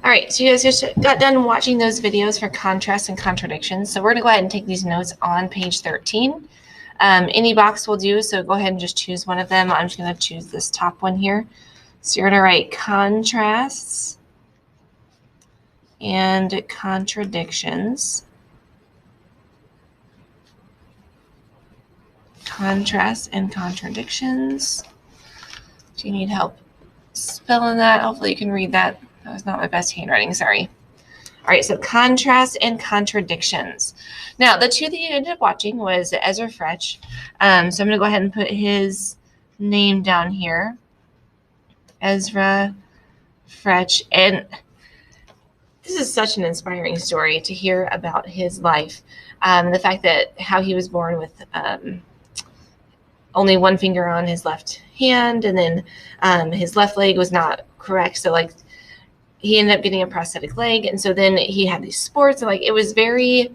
All right, so you guys just got done watching those videos for contrast and contradictions. So we're going to go ahead and take these notes on page 13. Any box will do, so go ahead and just choose one of them. I'm just going to choose this top one here. So you're going to write contrasts and contradictions. Contrasts and contradictions. Do you need help spelling that? Hopefully you can read that. That was not my best handwriting, sorry. All right, so contrast and contradictions. Now, the two that you ended up watching was Ezra Fretch. So I'm going to go ahead and put his name down here. Ezra Fretch. And this is such an inspiring story to hear about his life. The fact that how he was born with only one finger on his left hand, and then his left leg was not correct. So, like, he ended up getting a prosthetic leg, and so then he had these sports, and like it was very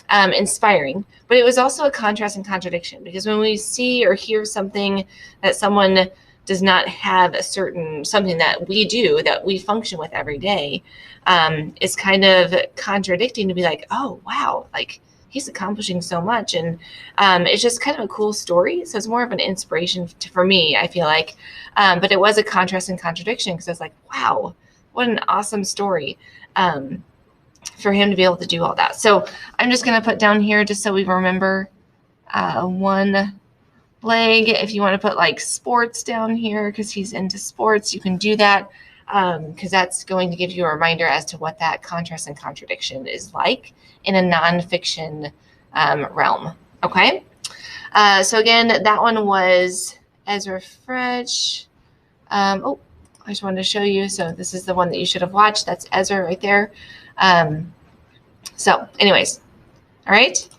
inspiring, but it was also a contrast and contradiction, because when we see or hear something that someone does not have a certain something that we do, that we function with every day, it's kind of contradicting to be like, oh wow, like he's accomplishing so much, and it's just kind of a cool story. So it's more of an inspiration for me, I feel like, but it was a contrast and contradiction, because I was like, wow, what an awesome story for him to be able to do all that. So I'm just going to put down here just so we remember one leg. If you want to put like sports down here because he's into sports, you can do that, because that's going to give you a reminder as to what that contrast and contradiction is like in a nonfiction realm. Okay. So again, that one was Ezra Fretch. I just wanted to show you. So this is the one that you should have watched. That's Ezra right there. So anyways, all right.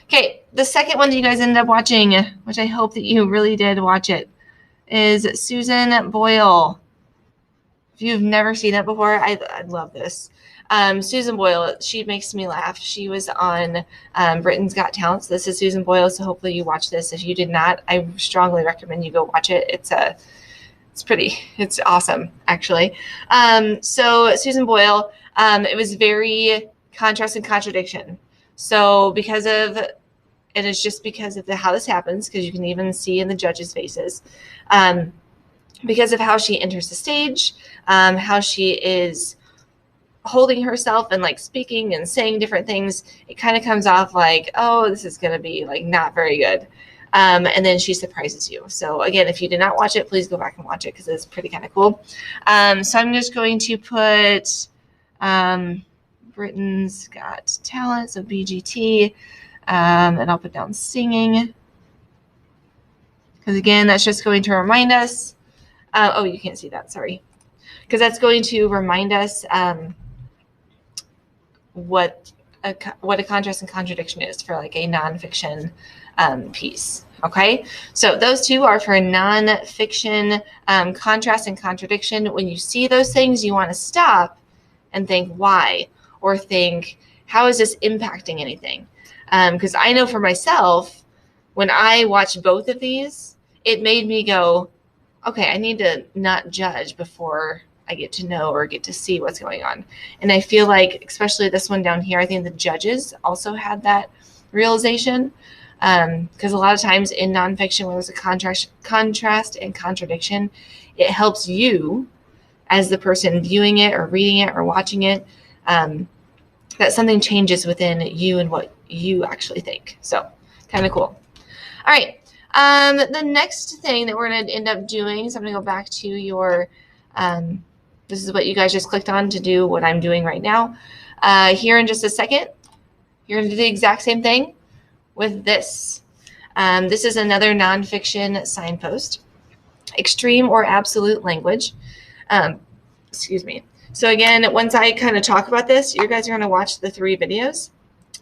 Okay, the second one that you guys ended up watching, which I hope that you really did watch it, is Susan Boyle. If you've never seen it before, I love this. Susan Boyle, she makes me laugh. She was on Britain's Got Talent. So this is Susan Boyle, so hopefully you watch this. If you did not, I strongly recommend you go watch it. It's awesome, actually. So Susan Boyle, it was very contrast and contradiction. So and it's just because of how this happens, because you can even see in the judges' faces, because of how she enters the stage, how she is holding herself and like speaking and saying different things, it kind of comes off like, oh, this is going to be like not very good. And then she surprises you. So again, if you did not watch it, please go back and watch it, because it's pretty kind of cool. So I'm just going to put Britain's Got Talent, so BGT, and I'll put down singing, because again, that's just going to remind us. Oh, you can't see that, sorry. Because that's going to remind us what a contrast and contradiction is for like a nonfiction piece. Okay, so those two are for nonfiction contrast and contradiction. When you see those things, you want to stop and think why, or think, how is this impacting anything? Because I know for myself, when I watched both of these, it made me go, okay, I need to not judge before I get to know or get to see what's going on. And I feel like, especially this one down here, I think the judges also had that realization, because a lot of times in nonfiction, when there's a contrast and contradiction, it helps you as the person viewing it or reading it or watching it, that something changes within you and what you actually think. So kind of cool. All right. The next thing that we're going to end up doing, so I'm going to go back to your, this is what you guys just clicked on to do what I'm doing right now. Here in just a second, you're going to do the exact same thing with this. This is another nonfiction signpost, extreme or absolute language. Excuse me. So again, once I kind of talk about this, you guys are going to watch the 3 videos.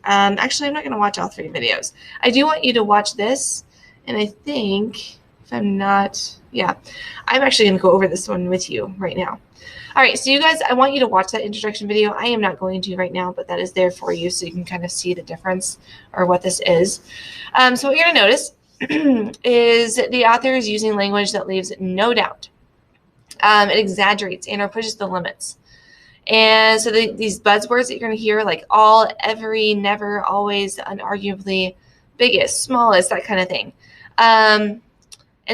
Actually, I'm not going to watch all 3 videos. I do want you to watch this, and I think if I'm not, yeah, I'm actually going to go over this one with you right now. All right, so you guys, I want you to watch that introduction video. I am not going to right now, but that is there for you so you can kind of see the difference or what this is. So what you're going to notice is the author is using language that leaves no doubt. It exaggerates and or pushes the limits. And so these buzzwords that you're going to hear, like all, every, never, always, unarguably, biggest, smallest, that kind of thing. And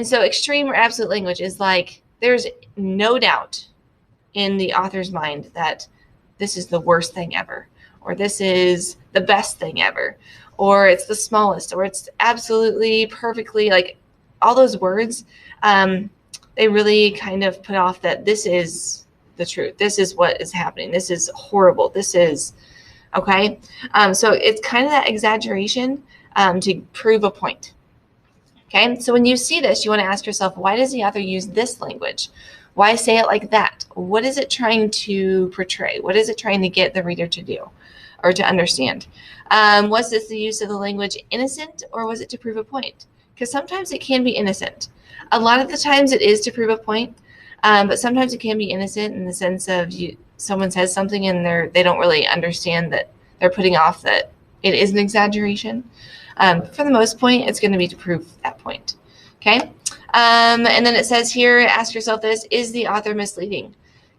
so extreme or absolute language is like there's no doubt in the author's mind that this is the worst thing ever, or this is the best thing ever, or it's the smallest, or it's absolutely perfectly, like all those words, they really kind of put off that this is the truth. This is what is happening. This is horrible. This is, okay? So it's kind of that exaggeration to prove a point. Okay, so when you see this, you want to ask yourself, why does the author use this language? Why say it like that? What is it trying to portray? What is it trying to get the reader to do or to understand? Was this the use of the language innocent, or was it to prove a point? Because sometimes it can be innocent. A lot of the times it is to prove a point, but sometimes it can be innocent in the sense of someone says something and they don't really understand that they're putting off that it is an exaggeration. For the most point, it's going to be to prove that point. Okay. And then it says here, ask yourself this, is the author misleading?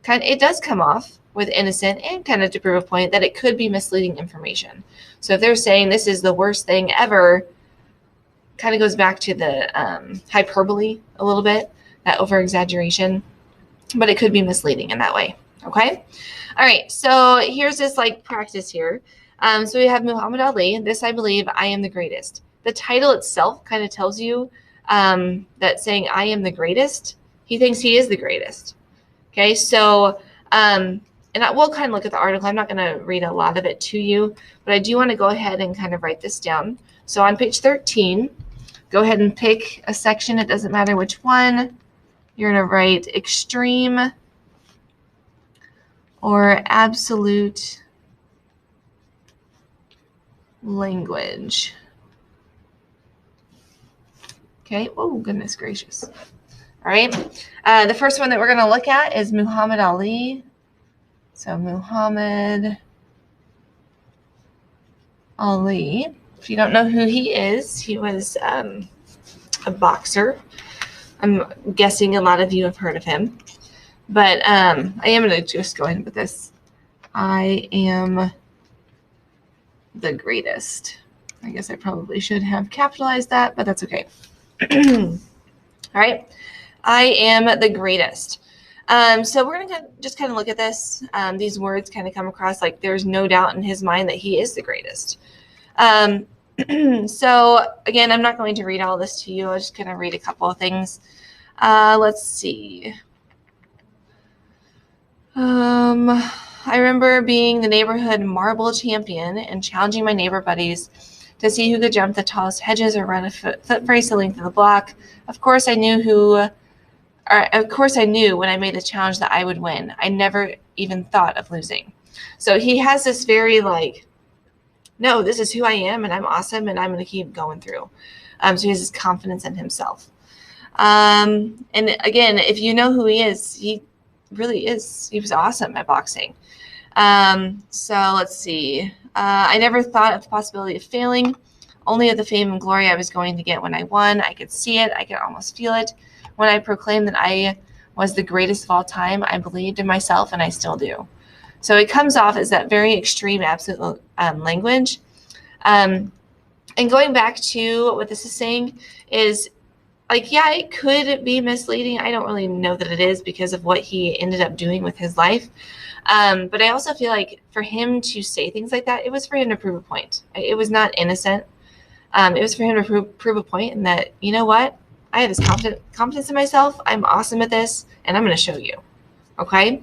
It does come off with innocent and kind of to prove a point that it could be misleading information. So if they're saying this is the worst thing ever, kind of goes back to the hyperbole a little bit, that over exaggeration, but it could be misleading in that way. Okay. All right. So here's this like practice here. So we have Muhammad Ali. This, I believe, I am the greatest. The title itself kind of tells you that saying I am the greatest, he thinks he is the greatest. Okay, so, we'll kind of look at the article. I'm not going to read a lot of it to you, but I do want to go ahead and kind of write this down. So on page 13, go ahead and pick a section. It doesn't matter which one. You're going to write extreme or absolute language. Okay. Oh, goodness gracious. All right. The first one that we're going to look at is Muhammad Ali. So Muhammad Ali. If you don't know who he is, he was a boxer. I'm guessing a lot of you have heard of him. But I am going to just go ahead with this. I am the greatest. I guess I probably should have capitalized that, but that's okay. All right. I am the greatest. So we're going to just kind of look at this. These words kind of come across like there's no doubt in his mind that he is the greatest. So again, I'm not going to read all this to you. I'm just going to read a couple of things. Let's see. I remember being the neighborhood marble champion and challenging my neighbor buddies to see who could jump the tallest hedges or run a foot race the length of the block. Of course, I knew when I made the challenge that I would win. I never even thought of losing. So he has this very like, no, this is who I am, and I'm awesome, and I'm going to keep going through. So he has this confidence in himself. And again, if you know who he is, he really is. He was awesome at boxing. So let's see. I never thought of the possibility of failing, only of the fame and glory I was going to get when I won. I could see it. I could almost feel it. When I proclaimed that I was the greatest of all time, I believed in myself, and I still do. So it comes off as that very extreme, absolute language. And going back to what this is saying is, like, yeah, it could be misleading. I don't really know that it is because of what he ended up doing with his life. But I also feel like for him to say things like that, it was for him to prove a point. It was not innocent. It was for him to prove a point, and that, you know what? I have this confidence in myself. I'm awesome at this, and I'm going to show you. Okay?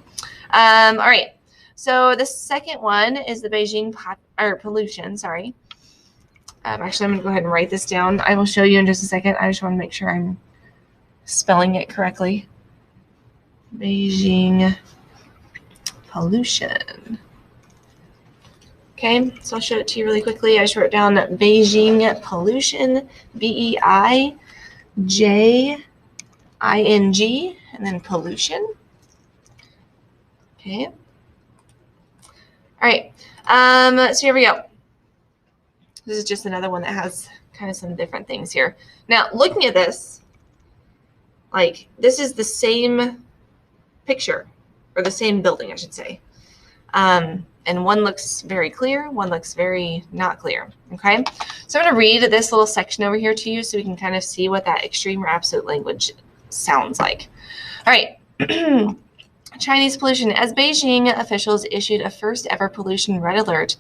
All right. So the second one is the Beijing pollution. Sorry. Actually, I'm going to go ahead and write this down. I will show you in just a second. I just want to make sure I'm spelling it correctly. Beijing pollution. Okay, so I'll show it to you really quickly. I just wrote down Beijing pollution, BEIJING, and then pollution. Okay. All right. So here we go. This is just another one that has kind of some different things here. Now, looking at this, like, this is the same picture, or the same building, I should say. And one looks very clear, one looks very not clear, okay? So I'm going to read this little section over here to you so we can kind of see what that extreme or absolute language sounds like. All right. Chinese pollution. As Beijing officials issued a first ever pollution red alert,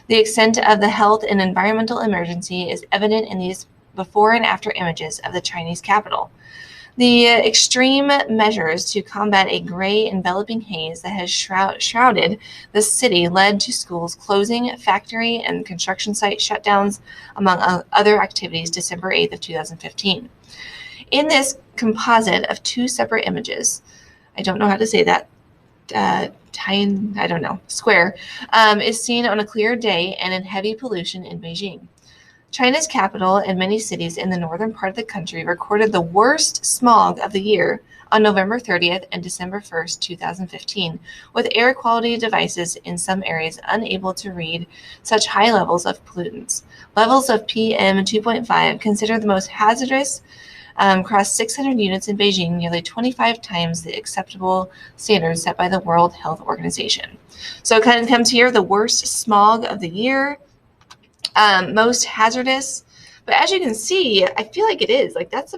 the extent of the health and environmental emergency is evident in these before and after images of the Chinese capital. The extreme measures to combat a gray enveloping haze that has shrouded the city led to schools closing, factory and construction site shutdowns, among other activities, December 8th of 2015. In this composite of two separate images, I don't know how to say that, square, is seen on a clear day and in heavy pollution in Beijing. China's capital and many cities in the northern part of the country recorded the worst smog of the year on November 30th and December 1st, 2015, with air quality devices in some areas unable to read such high levels of pollutants. Levels of PM 2.5, considered the most hazardous, crossed 600 units in Beijing, nearly 25 times the acceptable standards set by the World Health Organization. So it kind of comes here, the worst smog of the year, most hazardous. But as you can see, I feel like it is. Like that's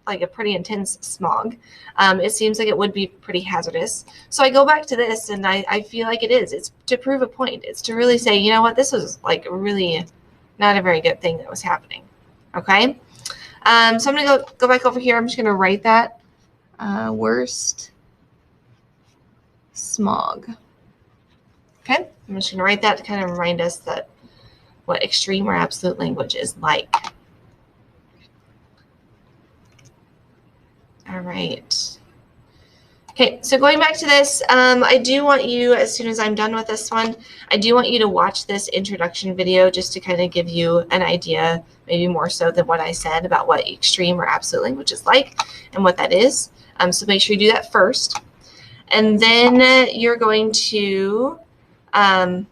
like a pretty intense smog. It seems like it would be pretty hazardous. So I go back to this and I feel like it is. It's to prove a point. It's to really say, you know what, this was like really not a very good thing that was happening. Okay? So I'm going to go back over here. I'm just going to write that. Worst smog. Okay? I'm just going to write that to kind of remind us that what extreme or absolute language is like. All right. Okay, so going back to this, I do want you, as soon as I'm done with this one, I do want you to watch this introduction video just to kind of give you an idea, maybe more so than what I said about what extreme or absolute language is like and what that is. So make sure you do that first. And then you're going to, I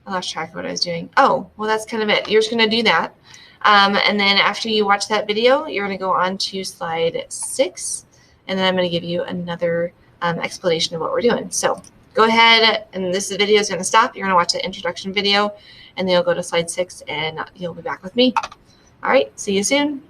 lost track of what I was doing. Oh, well, that's kind of it. You're just going to do that. And then after you watch that video, you're going to go on to slide 6. And then I'm going to give you another explanation of what we're doing. So go ahead, and this video is going to stop. You're going to watch the introduction video, and then you'll go to slide 6, and you'll be back with me. All right, see you soon.